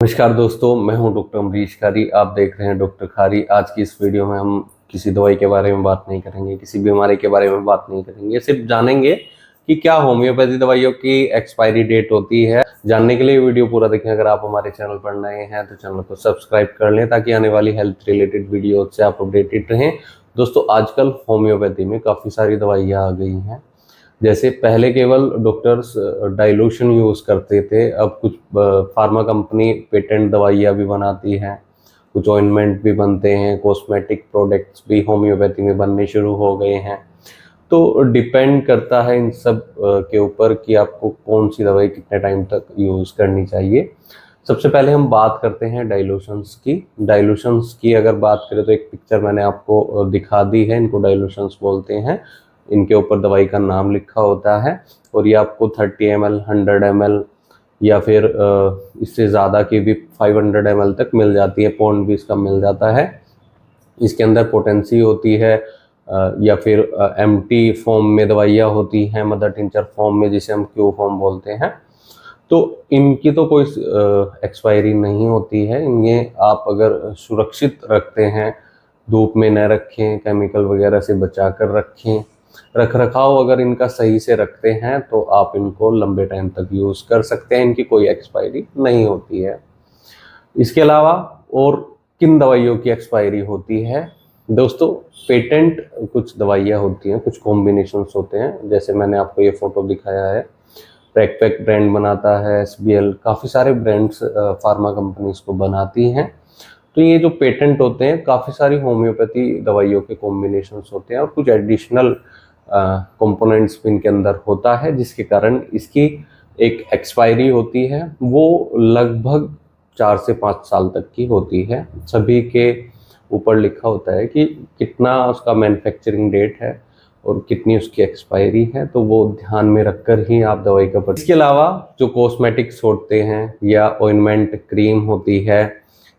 नमस्कार दोस्तों, मैं हूं डॉक्टर अमरीश खारी। आप देख रहे हैं डॉक्टर खारी। आज की इस वीडियो में हम किसी दवाई के बारे में बात नहीं करेंगे, किसी बीमारी के बारे में बात नहीं करेंगे। सिर्फ जानेंगे कि क्या होम्योपैथी दवाइयों की एक्सपायरी डेट होती है। जानने के लिए वीडियो पूरा देखें। अगर आप हमारे चैनल पर नए हैं तो चैनल को सब्सक्राइब कर लें ताकि आने वाली हेल्थ रिलेटेड वीडियो से आप अपडेटेड रहें। दोस्तों, आजकल होम्योपैथी में काफ़ी सारी दवाइयाँ आ गई हैं। जैसे पहले केवल डॉक्टर्स डाइल्यूशन यूज़ करते थे, अब कुछ फार्मा कंपनी पेटेंट दवाइयाँ भी बनाती हैं, कुछ ऑइंटमेंट भी बनते हैं, कॉस्मेटिक प्रोडक्ट्स भी होम्योपैथी में बनने शुरू हो गए हैं। तो डिपेंड करता है इन सब के ऊपर कि आपको कौन सी दवाई कितने टाइम तक यूज़ करनी चाहिए। सबसे पहले हम बात करते हैं डाइल्यूशंस की। डाइल्यूशंस की अगर बात करें तो एक पिक्चर मैंने आपको दिखा दी है। इनको डाइल्यूशंस बोलते हैं। इनके ऊपर दवाई का नाम लिखा होता है और ये आपको 30 ml, 100 ml या फिर इससे ज़्यादा की भी 500 ml तक मिल जाती है। पौंड भी इसका मिल जाता है। इसके अंदर पोटेंसी होती है या फिर एम्प्टी फॉर्म में दवाइयाँ होती हैं, मदर टिंचर फॉर्म में, जिसे हम क्यू फॉर्म बोलते हैं। तो इनकी तो कोई एक्सपायरी नहीं होती है। इन्हें आप अगर सुरक्षित रखते हैं, धूप में न रखें, केमिकल वगैरह से बचा कर रखें, रख रखाव अगर इनका सही से रखते हैं तो आप इनको लंबे टाइम तक यूज़ कर सकते हैं। इनकी कोई एक्सपायरी नहीं होती है। इसके अलावा और किन दवाइयों की एक्सपायरी होती है? दोस्तों, पेटेंट कुछ दवाइयाँ होती हैं, कुछ कॉम्बिनेशंस होते हैं। जैसे मैंने आपको ये फोटो दिखाया है, पैक ब्रांड बनाता है, SBL, काफ़ी सारे ब्रांड्स फार्मा कंपनीज को बनाती हैं। तो ये जो पेटेंट होते हैं, काफ़ी सारी होम्योपैथी दवाइयों के कॉम्बिनेशंस होते हैं और कुछ एडिशनल कंपोनेंट्स भी इनके अंदर होता है, जिसके कारण इसकी एक एक्सपायरी होती है। वो लगभग 4 से 5 साल तक की होती है। सभी के ऊपर लिखा होता है कि कितना उसका मैन्युफैक्चरिंग डेट है और कितनी उसकी एक्सपायरी है, तो वो ध्यान में रखकर ही आप दवाई का इसके अलावा जो कॉस्मेटिक्स होते हैं या ऑइंटमेंट क्रीम होती है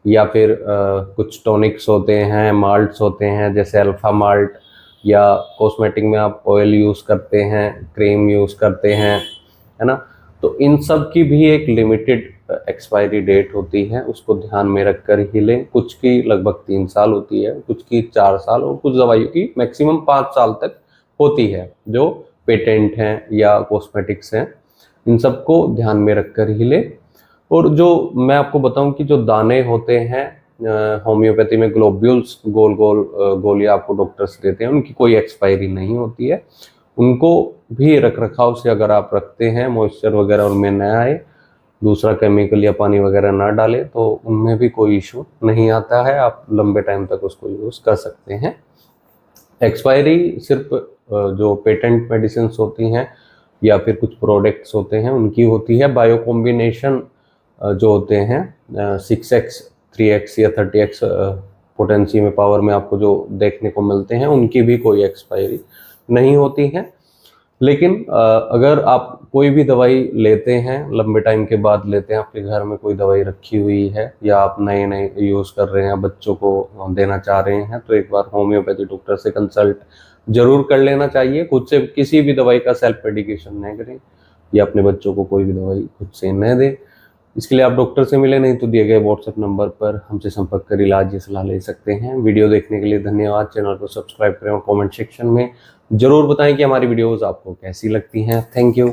या फिर कुछ टॉनिक्स होते हैं, माल्ट्स होते हैं, जैसे अल्फा माल्ट, या कॉस्मेटिक में आप ऑयल यूज़ करते हैं, क्रीम यूज़ करते हैं, है ना। तो इन सब की भी एक लिमिटेड एक्सपायरी डेट होती है, उसको ध्यान में रखकर ही लें। कुछ की लगभग 3 साल होती है, कुछ की 4 साल और कुछ दवाइयों की मैक्सिमम 5 साल तक होती है, जो पेटेंट हैं या कॉस्मेटिक्स हैं। इन सबको ध्यान में रखकर ही लें। और जो मैं आपको बताऊं कि जो दाने होते हैं होम्योपैथी में, ग्लोब्यूल्स, गोल गोल गोलियां आपको डॉक्टर्स देते हैं, उनकी कोई एक्सपायरी नहीं होती है। उनको भी रख रखाव से अगर आप रखते हैं, मॉइस्चर वगैरह उनमें न आए, दूसरा केमिकल या पानी वगैरह ना डालें, तो उनमें भी कोई इशू नहीं आता है। आप लंबे टाइम तक उसको यूज़ कर सकते हैं। एक्सपायरी सिर्फ जो पेटेंट मेडिसिन होती हैं या फिर कुछ प्रोडक्ट्स होते हैं उनकी होती है। बायो कॉम्बिनेशन जो होते हैं 6x, 3x या 30x पोटेंसी में, पावर में आपको जो देखने को मिलते हैं, उनकी भी कोई एक्सपायरी नहीं होती है। लेकिन अगर आप कोई भी दवाई लेते हैं, लंबे टाइम के बाद लेते हैं, आपके घर में कोई दवाई रखी हुई है या आप नए नए यूज़ कर रहे हैं, बच्चों को देना चाह रहे हैं, तो एक बार होम्योपैथी डॉक्टर से कंसल्ट जरूर कर लेना चाहिए। खुद से किसी भी दवाई का सेल्फ मेडिकेशन न करें या अपने बच्चों को कोई भी दवाई खुद से न दें। इसके लिए आप डॉक्टर से मिले, नहीं तो दिए गए व्हाट्सएप नंबर पर हमसे संपर्क कर इलाज या सलाह ले सकते हैं। वीडियो देखने के लिए धन्यवाद। चैनल को सब्सक्राइब करें और कमेंट सेक्शन में जरूर बताएं कि हमारी वीडियोस आपको कैसी लगती हैं। Thank you.